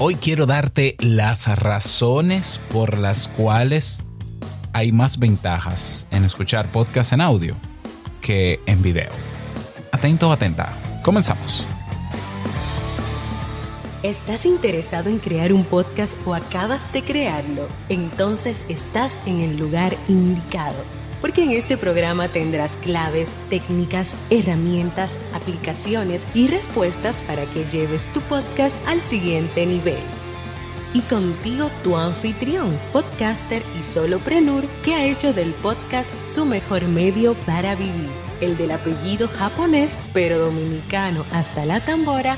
Hoy quiero darte las razones por las cuales hay más ventajas en escuchar podcast en audio que en video. Atento o atenta. Comenzamos. ¿Estás interesado en crear un podcast o acabas de crearlo? Entonces estás en el lugar indicado. Porque en este programa tendrás claves, técnicas, herramientas, aplicaciones y respuestas para que lleves tu podcast al siguiente nivel. Y contigo tu anfitrión, podcaster y solopreneur que ha hecho del podcast su mejor medio para vivir. El del apellido japonés pero dominicano hasta la tambora,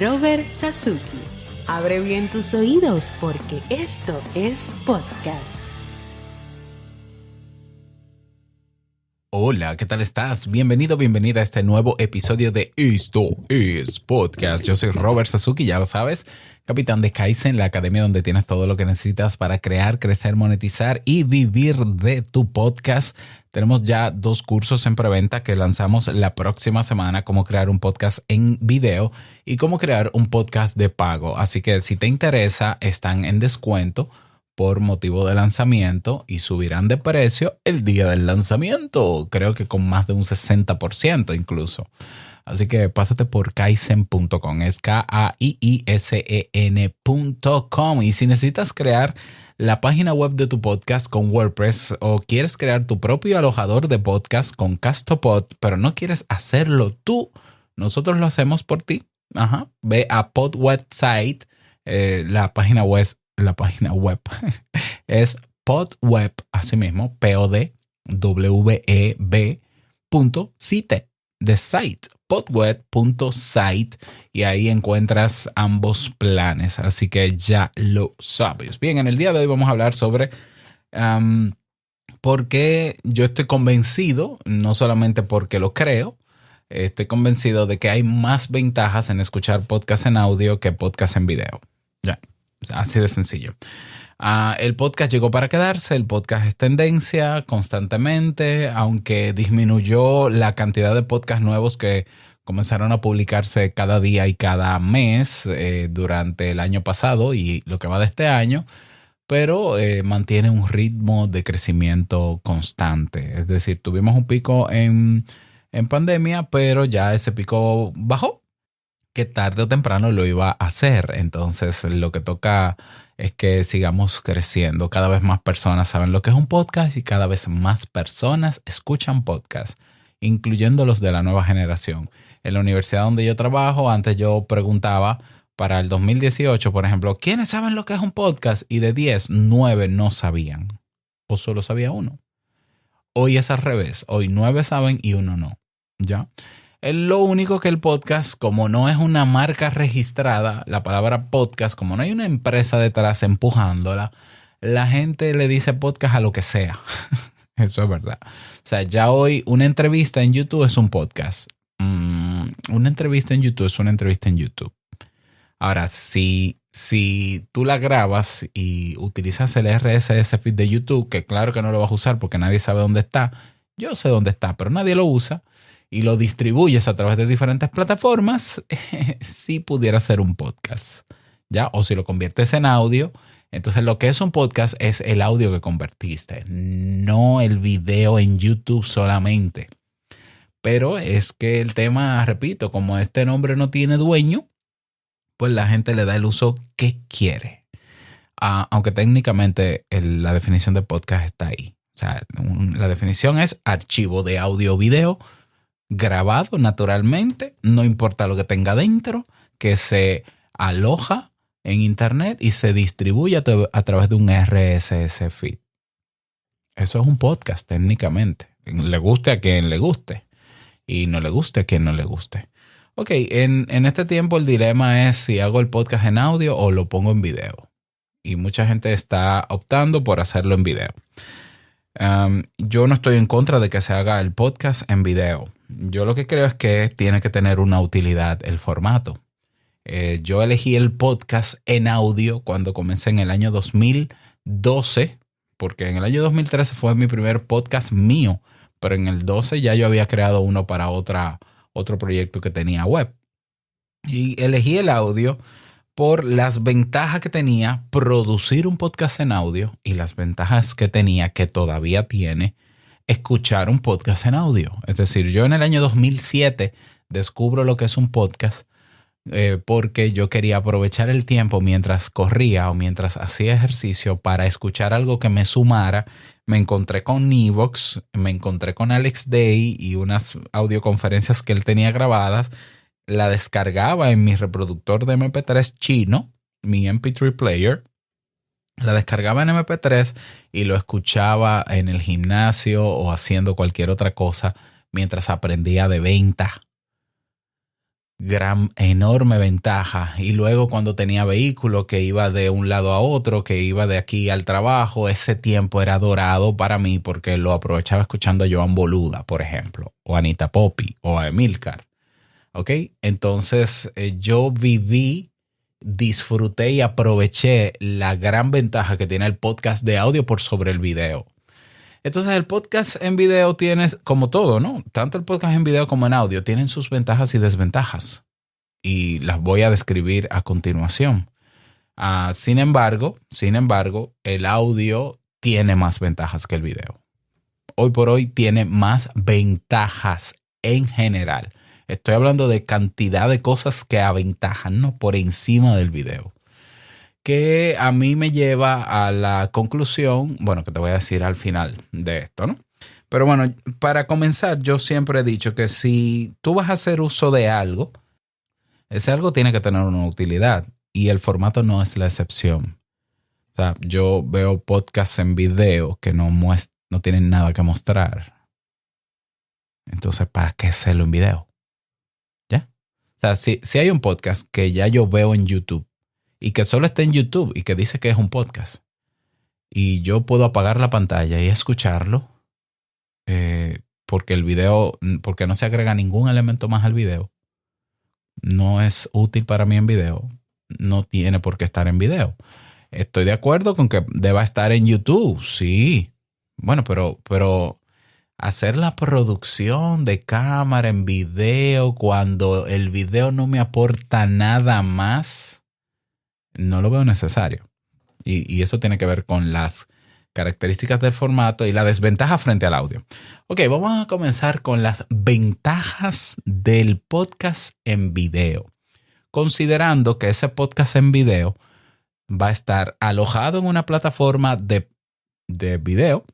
Robert Sasuki. Abre bien tus oídos porque esto es podcast. Hola, ¿qué tal estás? Bienvenido, bienvenida a este nuevo episodio de Esto es Podcast. Yo soy Robert Sasuki, ya lo sabes, capitán de Kaizen, la academia donde tienes todo lo que necesitas para crear, crecer, monetizar y vivir de tu podcast. Tenemos ya 2 cursos en preventa que lanzamos la próxima semana, cómo crear un podcast en video y cómo crear un podcast de pago. Así que si te interesa, están en descuento por motivo de lanzamiento y subirán de precio el día del lanzamiento, creo que con más de un 60% incluso. Así que pásate por kaizen.com, es KAIISEN.com. Y si necesitas crear la página web de tu podcast con WordPress o quieres crear tu propio alojador de podcast con Castopod, pero no quieres hacerlo tú, nosotros lo hacemos por ti. Ve a PodWebsite, la página web es podweb, así mismo, podweb.site, de site, podweb.site, y ahí encuentras ambos planes, así que ya lo sabes. Bien, en el día de hoy vamos a hablar sobre por qué yo estoy convencido, no solamente porque lo creo, estoy convencido de que hay más ventajas en escuchar podcast en audio que podcast en video. Ya. Así de sencillo. El podcast llegó para quedarse, el podcast es tendencia constantemente, aunque disminuyó la cantidad de podcasts nuevos que comenzaron a publicarse cada día y cada mes durante el año pasado y lo que va de este año, pero mantiene un ritmo de crecimiento constante. Es decir, tuvimos un pico en pandemia, pero ya ese pico bajó, que tarde o temprano lo iba a hacer. Entonces lo que toca es que sigamos creciendo. Cada vez más personas saben lo que es un podcast y cada vez más personas escuchan podcasts, incluyendo los de la nueva generación. En la universidad donde yo trabajo, antes yo preguntaba para el 2018, por ejemplo, ¿quiénes saben lo que es un podcast? Y de 10, 9 no sabían. O solo sabía uno. Hoy es al revés. Hoy 9 saben y 1 no. ¿Ya? Es lo único que el podcast, como no es una marca registrada, la palabra podcast, como no hay una empresa detrás empujándola, la gente le dice podcast a lo que sea. Eso es verdad. O sea, ya hoy una entrevista en YouTube es un podcast. Una entrevista en YouTube es una entrevista en YouTube. Ahora, si tú la grabas y utilizas el RSS feed de YouTube, que claro que no lo vas a usar porque nadie sabe dónde está. Yo sé dónde está, pero nadie lo usa. Y lo distribuyes a través de diferentes plataformas, sí pudiera ser un podcast, ¿ya? O si lo conviertes en audio, entonces lo que es un podcast es el audio que convertiste, no el video en YouTube solamente. Pero es que el tema, repito, como este nombre no tiene dueño, pues la gente le da el uso que quiere. Aunque técnicamente la definición de podcast está ahí. O sea, la definición es archivo de audio o video grabado naturalmente, no importa lo que tenga dentro, que se aloja en internet y se distribuye a través de un RSS feed. Eso es un podcast técnicamente. Le guste a quien le guste y no le guste a quien no le guste. Ok, en este tiempo el dilema es si hago el podcast en audio o lo pongo en video. Y mucha gente está optando por hacerlo en video. Yo no estoy en contra de que se haga el podcast en video. Yo lo que creo es que tiene que tener una utilidad el formato. Yo elegí el podcast en audio cuando comencé en el año 2012, porque en el año 2013 fue mi primer podcast mío, pero en el 12 ya yo había creado uno para otro proyecto que tenía web. Y elegí el audio por las ventajas que tenía producir un podcast en audio y las ventajas que tenía, que todavía tiene, escuchar un podcast en audio. Es decir, yo en el año 2007 descubro lo que es un podcast porque yo quería aprovechar el tiempo mientras corría o mientras hacía ejercicio para escuchar algo que me sumara. Me encontré con Nivox, me encontré con Alex Day y unas audioconferencias que él tenía grabadas. La descargaba en mi reproductor de MP3 chino, mi MP3 player. La descargaba en MP3 y lo escuchaba en el gimnasio o haciendo cualquier otra cosa mientras aprendía de venta. Enorme ventaja. Y luego cuando tenía vehículo que iba de un lado a otro, que iba de aquí al trabajo, ese tiempo era dorado para mí porque lo aprovechaba escuchando a Joan Boluda, por ejemplo, o a Anita Poppy o a Emilcar. ¿Ok? Entonces yo viví, disfruté y aproveché la gran ventaja que tiene el podcast de audio por sobre el video. Entonces el podcast en video tiene, como todo, ¿no? Tanto el podcast en video como en audio tienen sus ventajas y desventajas. Y las voy a describir a continuación. Sin embargo, el audio tiene más ventajas que el video. Hoy por hoy tiene más ventajas en general. Estoy hablando de cantidad de cosas que aventajan, ¿no? Por encima del video. Que a mí me lleva a la conclusión, bueno, que te voy a decir al final de esto, ¿no? Pero bueno, para comenzar, yo siempre he dicho que si tú vas a hacer uso de algo, ese algo tiene que tener una utilidad y el formato no es la excepción. O sea, yo veo podcasts en video que no tienen nada que mostrar. Entonces, ¿para qué hacerlo en video? ¿Ya? O sea, si hay un podcast que ya yo veo en YouTube y que solo está en YouTube y que dice que es un podcast y yo puedo apagar la pantalla y escucharlo porque el video, porque no se agrega ningún elemento más al video, no es útil para mí en video, no tiene por qué estar en video. Estoy de acuerdo con que deba estar en YouTube, sí. Bueno, pero hacer la producción de cámara en video cuando el video no me aporta nada más, no lo veo necesario. Y eso tiene que ver con las características del formato y la desventaja frente al audio. Ok, vamos a comenzar con las ventajas del podcast en video. Considerando que ese podcast en video va a estar alojado en una plataforma de video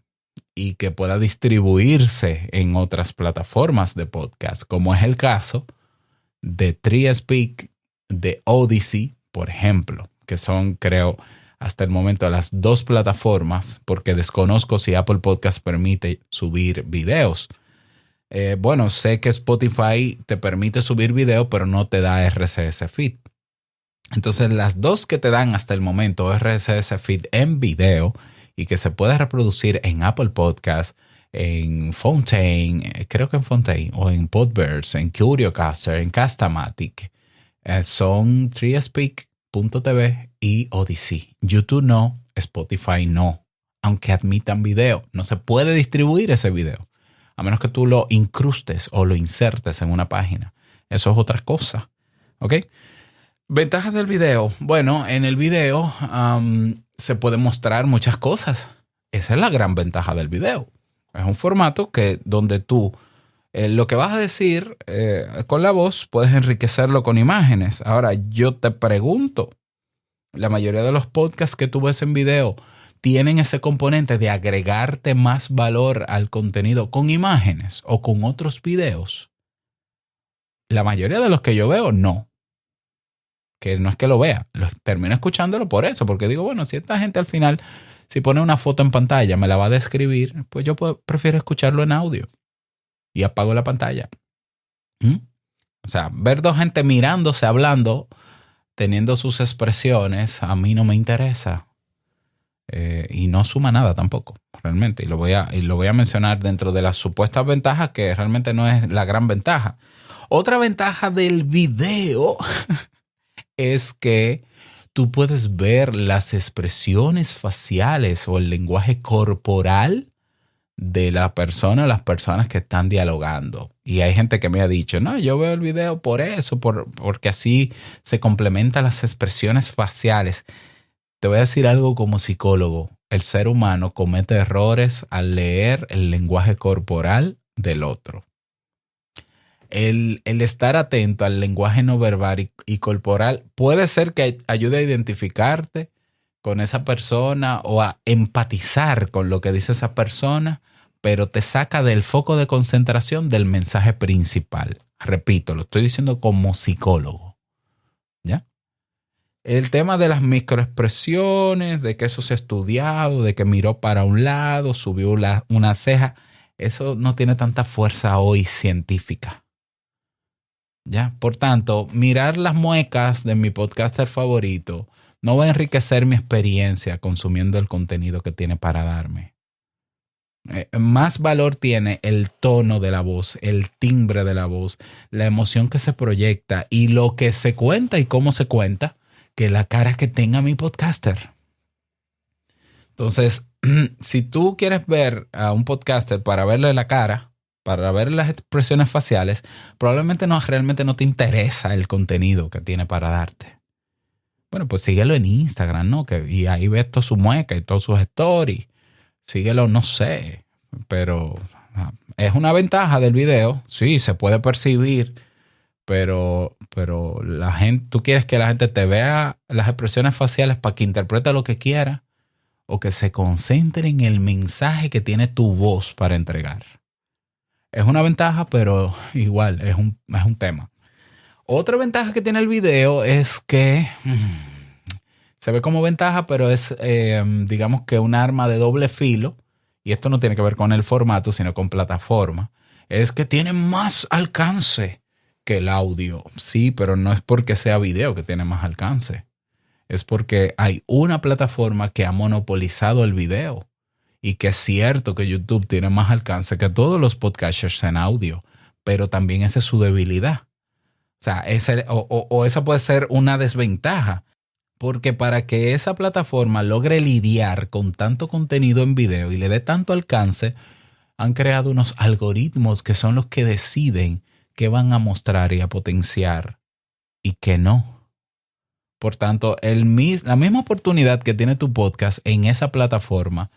y que pueda distribuirse en otras plataformas de podcast, como es el caso de TreeSpeak, de Odyssey, por ejemplo, que son, creo, hasta el momento las dos plataformas, porque desconozco si Apple Podcast permite subir videos. Bueno, sé que Spotify te permite subir video, pero no te da RSS feed. Entonces, las dos que te dan hasta el momento RSS feed en video y que se puede reproducir en Apple Podcast, en Fontaine, creo que en Fontaine, o en Podverse, en Curiocaster, en Castamatic, son TreeSpeak.tv y Odyssey. YouTube no, Spotify no, aunque admitan video. No se puede distribuir ese video, a menos que tú lo incrustes o lo insertes en una página. Eso es otra cosa, ¿ok? Ventajas del video. Bueno, en el video se puede mostrar muchas cosas. Esa es la gran ventaja del video. Es un formato donde tú lo que vas a decir con la voz puedes enriquecerlo con imágenes. Ahora, yo te pregunto, la mayoría de los podcasts que tú ves en video tienen ese componente de agregarte más valor al contenido con imágenes o con otros videos. La mayoría de los que yo veo, no. Que no es que lo vea, termino escuchándolo por eso, porque digo, bueno, si esta gente al final, si pone una foto en pantalla, me la va a describir, pues yo prefiero escucharlo en audio y apago la pantalla. O sea, ver dos gente mirándose, hablando, teniendo sus expresiones, a mí no me interesa. Y no suma nada tampoco, realmente. Y lo voy a mencionar dentro de las supuestas ventajas, que realmente no es la gran ventaja. Otra ventaja del video es que tú puedes ver las expresiones faciales o el lenguaje corporal de la persona o las personas que están dialogando. Y hay gente que me ha dicho, no, yo veo el video por eso, porque así se complementan las expresiones faciales. Te voy a decir algo como psicólogo. El ser humano comete errores al leer el lenguaje corporal del otro. El estar atento al lenguaje no verbal y corporal puede ser que ayude a identificarte con esa persona o a empatizar con lo que dice esa persona, pero te saca del foco de concentración del mensaje principal. Repito, lo estoy diciendo como psicólogo. ¿Ya? El tema de las microexpresiones, de que eso se ha estudiado, de que miró para un lado, subió una ceja, eso no tiene tanta fuerza hoy científica. ¿Ya? Por tanto, mirar las muecas de mi podcaster favorito no va a enriquecer mi experiencia consumiendo el contenido que tiene para darme. Más valor tiene el tono de la voz, el timbre de la voz, la emoción que se proyecta y lo que se cuenta y cómo se cuenta que la cara que tenga mi podcaster. Entonces, si tú quieres ver a un podcaster para verle la cara, para ver las expresiones faciales, probablemente realmente no te interesa el contenido que tiene para darte. Bueno, pues síguelo en Instagram, ¿no? Y ahí ves toda su mueca y todas sus stories. Síguelo, no sé, pero es una ventaja del video. Sí, se puede percibir, pero la gente, tú quieres que la gente te vea las expresiones faciales para que interprete lo que quiera o que se concentre en el mensaje que tiene tu voz para entregar. Es una ventaja, pero igual es un tema. Otra ventaja que tiene el video es que se ve como ventaja, pero es, digamos que un arma de doble filo. Y esto no tiene que ver con el formato, sino con plataforma. Es que tiene más alcance que el audio. Sí, pero no es porque sea video que tiene más alcance. Es porque hay una plataforma que ha monopolizado el video. Y que es cierto que YouTube tiene más alcance que todos los podcasters en audio, pero también esa es su debilidad. O sea, esa puede ser una desventaja, porque para que esa plataforma logre lidiar con tanto contenido en video y le dé tanto alcance, han creado unos algoritmos que son los que deciden qué van a mostrar y a potenciar y qué no. Por tanto, la misma oportunidad que tiene tu podcast en esa plataforma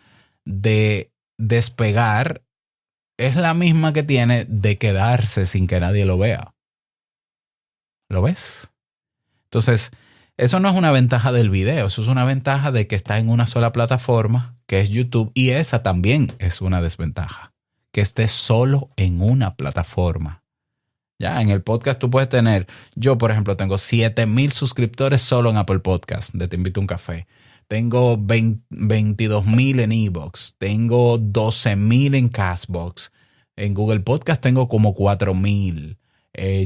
de despegar es la misma que tiene de quedarse sin que nadie lo vea. ¿Lo ves? Entonces, eso no es una ventaja del video, eso es una ventaja de que está en una sola plataforma, que es YouTube, y esa también es una desventaja, que esté solo en una plataforma. Ya, en el podcast tú puedes tener, yo por ejemplo tengo 7,000 suscriptores solo en Apple Podcast, de Te Invito a un Café. Tengo 22,000 en iVoox, tengo 12,000 en Castbox, en Google Podcast tengo como 4,000,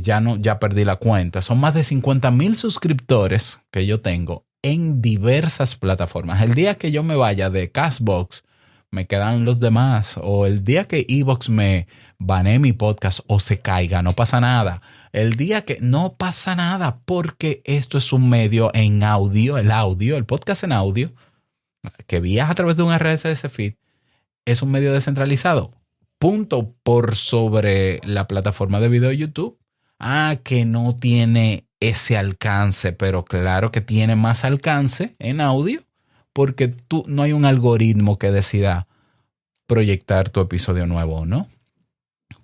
ya perdí la cuenta. Son más de 50,000 suscriptores que yo tengo en diversas plataformas. El día que yo me vaya de Castbox, me quedan los demás, o el día que iVoox me banee mi podcast o se caiga, no pasa nada. El día que no pasa nada, porque esto es un medio en audio, el podcast en audio, que viaja a través de un RSS feed, es un medio descentralizado. Punto por sobre la plataforma de video YouTube. Que no tiene ese alcance, pero claro que tiene más alcance en audio, porque no hay un algoritmo que decida proyectar tu episodio nuevo o no.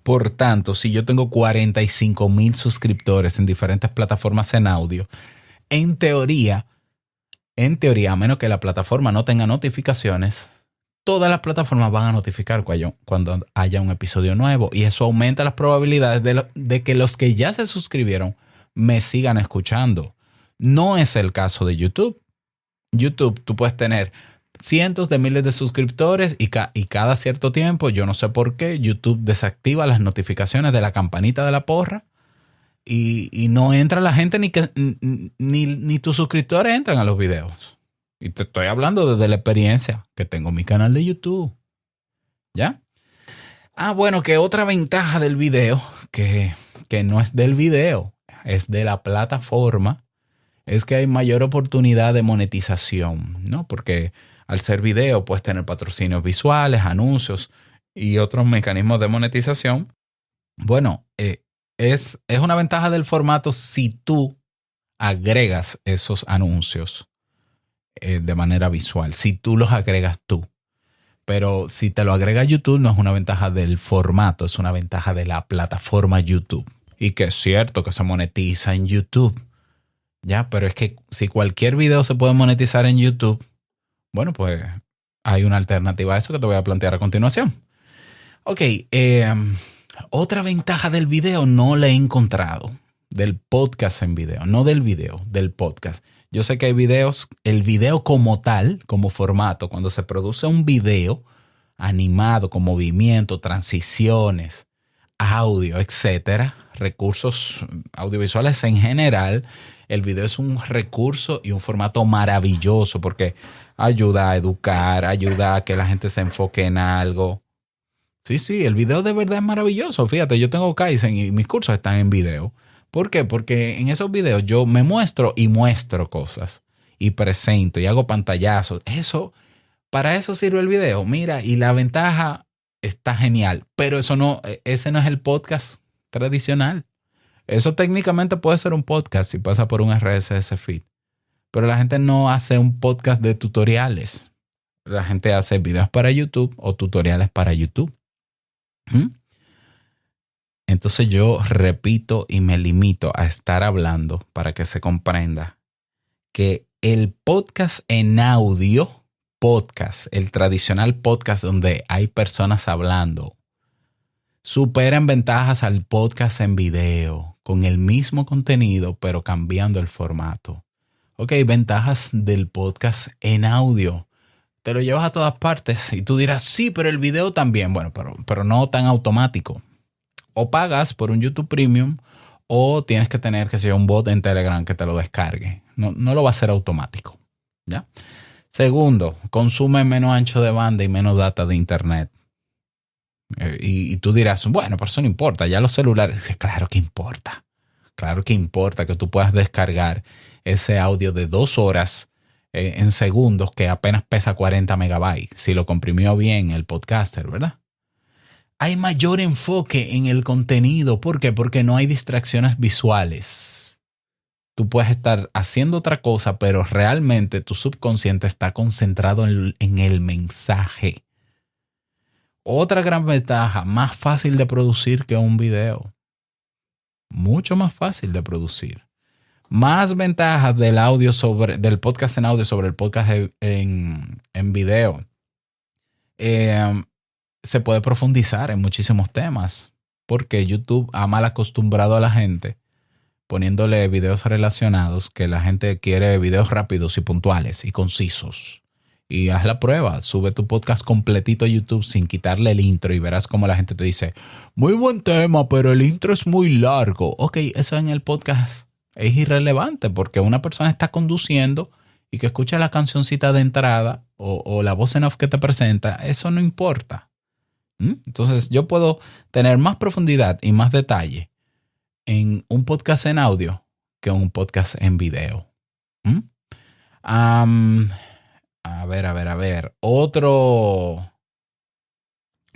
Por tanto, si yo tengo 45,000 suscriptores en diferentes plataformas en audio, en teoría, a menos que la plataforma no tenga notificaciones, todas las plataformas van a notificar cuando haya un episodio nuevo, y eso aumenta las probabilidades de que los que ya se suscribieron me sigan escuchando. No es el caso de YouTube. YouTube, tú puedes tener cientos de miles de suscriptores y cada cierto tiempo, yo no sé por qué, YouTube desactiva las notificaciones de la campanita de la porra y no entra la gente ni tus suscriptores entran a los videos. Y te estoy hablando desde la experiencia que tengo en mi canal de YouTube. ¿Ya? Bueno, que otra ventaja del video, que no es del video, es de la plataforma, es que hay mayor oportunidad de monetización, ¿no? Porque al ser video puedes tener patrocinios visuales, anuncios, y otros mecanismos de monetización. Bueno, es una ventaja del formato si tú agregas esos anuncios de manera visual, si tú los agregas tú. Pero si te lo agrega YouTube, no es una ventaja del formato, es una ventaja de la plataforma YouTube. Y que es cierto que se monetiza en YouTube. Ya, pero es que si cualquier video se puede monetizar en YouTube, bueno, pues hay una alternativa a eso que te voy a plantear a continuación. Ok, otra ventaja del video no la he encontrado. Del podcast en video, no del video, del podcast. Yo sé que hay videos, el video como tal, como formato, cuando se produce un video animado con movimiento, transiciones, audio, etcétera, recursos audiovisuales en general, el video es un recurso y un formato maravilloso porque ayuda a educar, ayuda a que la gente se enfoque en algo. Sí, el video de verdad es maravilloso. Fíjate, yo tengo Kaizen y mis cursos están en video. ¿Por qué? Porque en esos videos yo me muestro y muestro cosas y presento y hago pantallazos. Para eso sirve el video. Mira, y la ventaja está genial, pero ese no es el podcast tradicional. Eso técnicamente puede ser un podcast si pasa por un RSS feed, pero la gente no hace un podcast de tutoriales. La gente hace videos para YouTube o tutoriales para YouTube. Entonces yo repito y me limito a estar hablando para que se comprenda que el podcast en audio, el tradicional podcast donde hay personas hablando, supera en ventajas al podcast en video, con el mismo contenido, pero cambiando el formato. Ok, ventajas del podcast en audio. Te lo llevas a todas partes y tú dirás, sí, pero el video también. Bueno, pero no tan automático. O pagas por un YouTube Premium o tienes que tener que ser un bot en Telegram que te lo descargue. No lo va a hacer automático. ¿Ya? Segundo, consume menos ancho de banda y menos data de internet. Y tú dirás, bueno, pero eso no importa. Ya los celulares, claro que importa. Claro que importa que tú puedas descargar ese audio de 2 horas en segundos que apenas pesa 40 megabytes. Si lo comprimió bien el podcaster, ¿verdad? Hay mayor enfoque en el contenido. ¿Por qué? Porque no hay distracciones visuales. Tú puedes estar haciendo otra cosa, pero realmente tu subconsciente está concentrado en el mensaje. Otra gran ventaja, más fácil de producir que un video. Mucho más fácil de producir. Más ventajas del del podcast en audio sobre el podcast en video. Se puede profundizar en muchísimos temas porque YouTube ha mal acostumbrado a la gente poniéndole videos relacionados, que la gente quiere videos rápidos y puntuales y concisos. Y haz la prueba, sube tu podcast completito a YouTube sin quitarle el intro y verás cómo la gente te dice, muy buen tema, pero el intro es muy largo. Ok, eso en el podcast es irrelevante porque una persona está conduciendo y que escucha la cancioncita de entrada o la voz en off que te presenta, eso no importa. Entonces yo puedo tener más profundidad y más detalle en un podcast en audio que un podcast en video. A ver.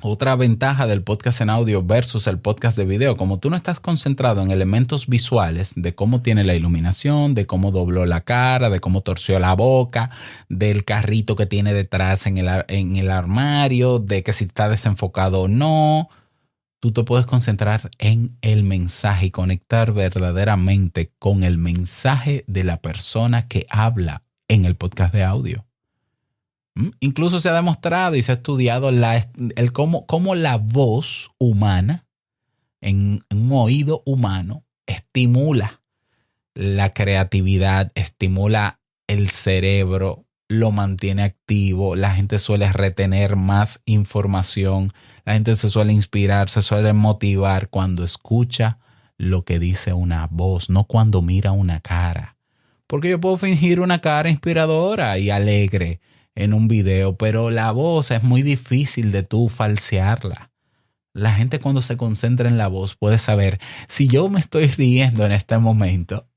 Otra ventaja del podcast en audio versus el podcast de video. Como tú no estás concentrado en elementos visuales de cómo tiene la iluminación, de cómo dobló la cara, de cómo torció la boca, del carrito que tiene detrás en el armario, de que si está desenfocado o no, tú te puedes concentrar en el mensaje y conectar verdaderamente con el mensaje de la persona que habla en el podcast de audio. Incluso se ha demostrado y se ha estudiado cómo la voz humana en un oído humano estimula la creatividad, estimula el cerebro, lo mantiene activo. La gente suele retener más información, la gente se suele inspirar, se suele motivar cuando escucha lo que dice una voz, no cuando mira una cara. Porque yo puedo fingir una cara inspiradora y alegre en un video, pero la voz es muy difícil de tú falsearla. La gente cuando se concentra en la voz puede saber si yo me estoy riendo en este momento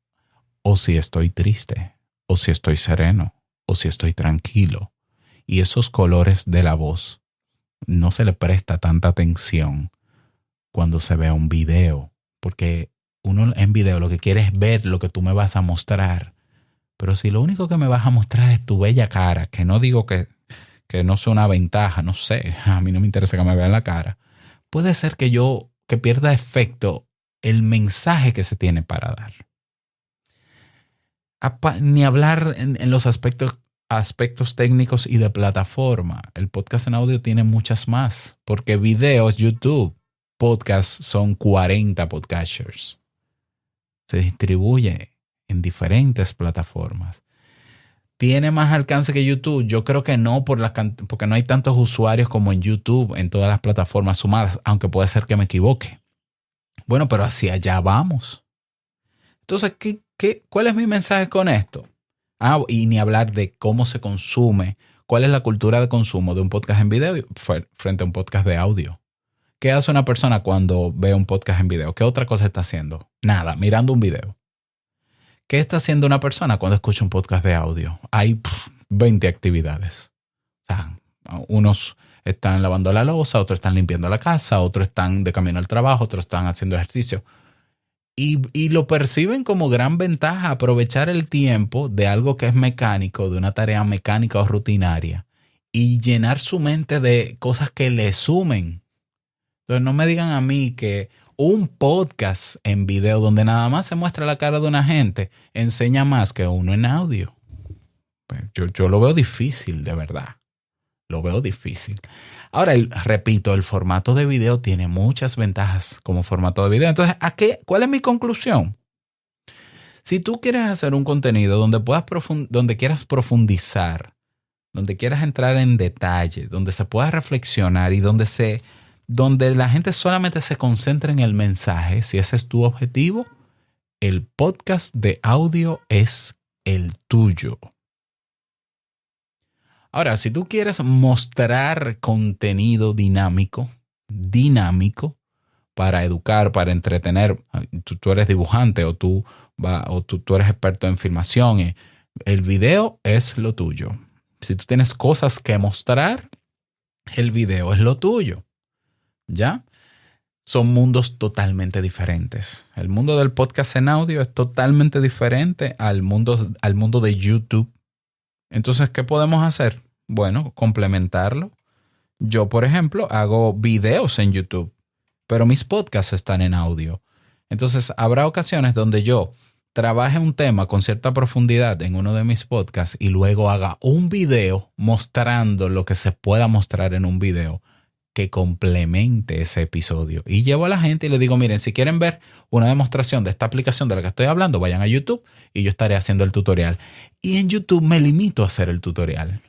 o si estoy triste o si estoy sereno o si estoy tranquilo. Y esos colores de la voz no se le presta tanta atención cuando se ve un video, porque uno en video lo que quiere es ver lo que tú me vas a mostrar. Pero si lo único que me vas a mostrar es tu bella cara, que no digo que no sea una ventaja, no sé, a mí no me interesa que me vean la cara, puede ser que pierda efecto el mensaje que se tiene para dar. Ni hablar en los aspectos técnicos y de plataforma. El podcast en audio tiene muchas más, porque videos, YouTube, podcasts son 40 podcasters. Se distribuye en diferentes plataformas. ¿Tiene más alcance que YouTube? Yo creo que no, porque no hay tantos usuarios como en YouTube, en todas las plataformas sumadas, aunque puede ser que me equivoque. Bueno, pero hacia allá vamos. Entonces, ¿cuál es mi mensaje con esto? Y ni hablar de cómo se consume, cuál es la cultura de consumo de un podcast en video frente a un podcast de audio. ¿Qué hace una persona cuando ve un podcast en video? ¿Qué otra cosa está haciendo? Nada, mirando un video. ¿Qué está haciendo una persona cuando escucha un podcast de audio? Hay 20 actividades. O sea, unos están lavando la loza, otros están limpiando la casa, otros están de camino al trabajo, otros están haciendo ejercicio. Y lo perciben como gran ventaja, aprovechar el tiempo de algo que es mecánico, de una tarea mecánica o rutinaria, y llenar su mente de cosas que le sumen. Entonces no me digan a mí que un podcast en video donde nada más se muestra la cara de una gente enseña más que uno en audio. Yo lo veo difícil, de verdad. Lo veo difícil. Ahora, repito, el formato de video tiene muchas ventajas como formato de video. Entonces, ¿cuál es mi conclusión? Si tú quieres hacer un contenido donde quieras profundizar, donde quieras entrar en detalle, donde se pueda reflexionar y donde la gente solamente se concentre en el mensaje, si ese es tu objetivo, el podcast de audio es el tuyo. Ahora, si tú quieres mostrar contenido dinámico para educar, para entretener, tú eres dibujante o tú eres experto en filmación, el video es lo tuyo. Si tú tienes cosas que mostrar, el video es lo tuyo. ¿Ya? Son mundos totalmente diferentes. El mundo del podcast en audio es totalmente diferente al mundo de YouTube. Entonces, ¿qué podemos hacer? Bueno, complementarlo. Yo, por ejemplo, hago videos en YouTube, pero mis podcasts están en audio. Entonces, habrá ocasiones donde yo trabaje un tema con cierta profundidad en uno de mis podcasts y luego haga un video mostrando lo que se pueda mostrar en un video que complemente ese episodio. Y llevo a la gente y le digo, miren, si quieren ver una demostración de esta aplicación de la que estoy hablando, vayan a YouTube y yo estaré haciendo el tutorial. Y en YouTube me limito a hacer el tutorial.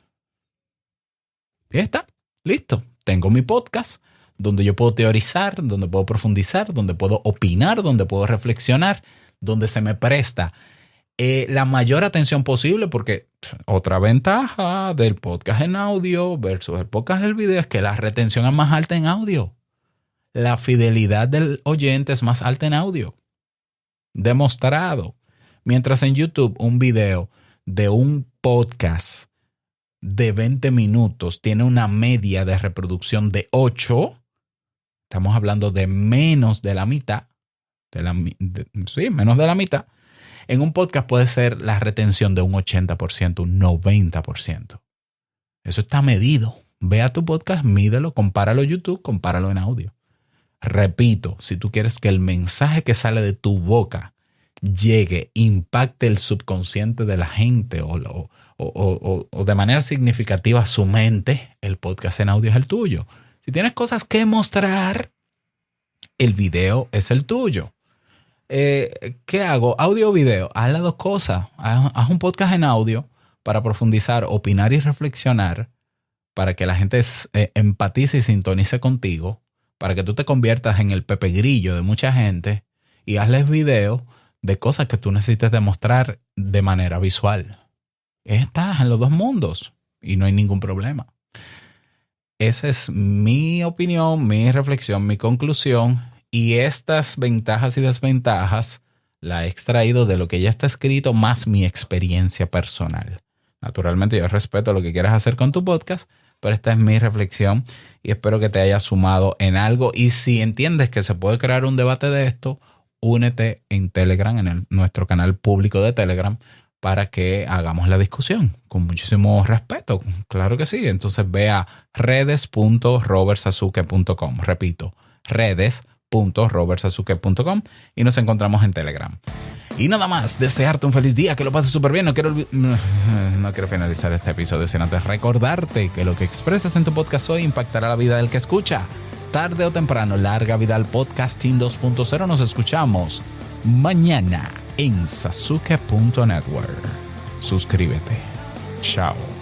Y está, listo. Tengo mi podcast donde yo puedo teorizar, donde puedo profundizar, donde puedo opinar, donde puedo reflexionar, donde se me presta la mayor atención posible, porque otra ventaja del podcast en audio versus el podcast del video es que la retención es más alta en audio. La fidelidad del oyente es más alta en audio. Demostrado. Mientras en YouTube un video de un podcast de 20 minutos tiene una media de reproducción de 8, estamos hablando de menos de la mitad. Menos de la mitad. En un podcast puede ser la retención de un 80%, un 90%. Eso está medido. Ve a tu podcast, mídelo, compáralo en YouTube, compáralo en audio. Repito, si tú quieres que el mensaje que sale de tu boca llegue, impacte el subconsciente de la gente o de manera significativa su mente, el podcast en audio es el tuyo. Si tienes cosas que mostrar, el video es el tuyo. ¿Qué hago? ¿Audio o video? Haz las dos cosas. Haz un podcast en audio para profundizar, opinar y reflexionar, para que la gente empatice y sintonice contigo, para que tú te conviertas en el Pepe Grillo de mucha gente, y hazles video de cosas que tú necesites demostrar de manera visual. Estás en los dos mundos y no hay ningún problema. Esa es mi opinión, mi reflexión, mi conclusión. Y estas ventajas y desventajas la he extraído de lo que ya está escrito más mi experiencia personal. Naturalmente yo respeto lo que quieras hacer con tu podcast, pero esta es mi reflexión y espero que te haya sumado en algo. Y si entiendes que se puede crear un debate de esto, únete en Telegram, en nuestro canal público de Telegram, para que hagamos la discusión con muchísimo respeto. Claro que sí. Entonces ve a redes.robertsazuke.com. Repito, redes.robertsazuke.com y nos encontramos en Telegram. Y nada más, desearte un feliz día, que lo pases súper bien. No quiero finalizar este episodio sin antes recordarte que lo que expresas en tu podcast hoy impactará la vida del que escucha. Tarde o temprano, larga vida al podcasting 2.0. Nos escuchamos mañana en Sasuke.network. Suscríbete. Chao.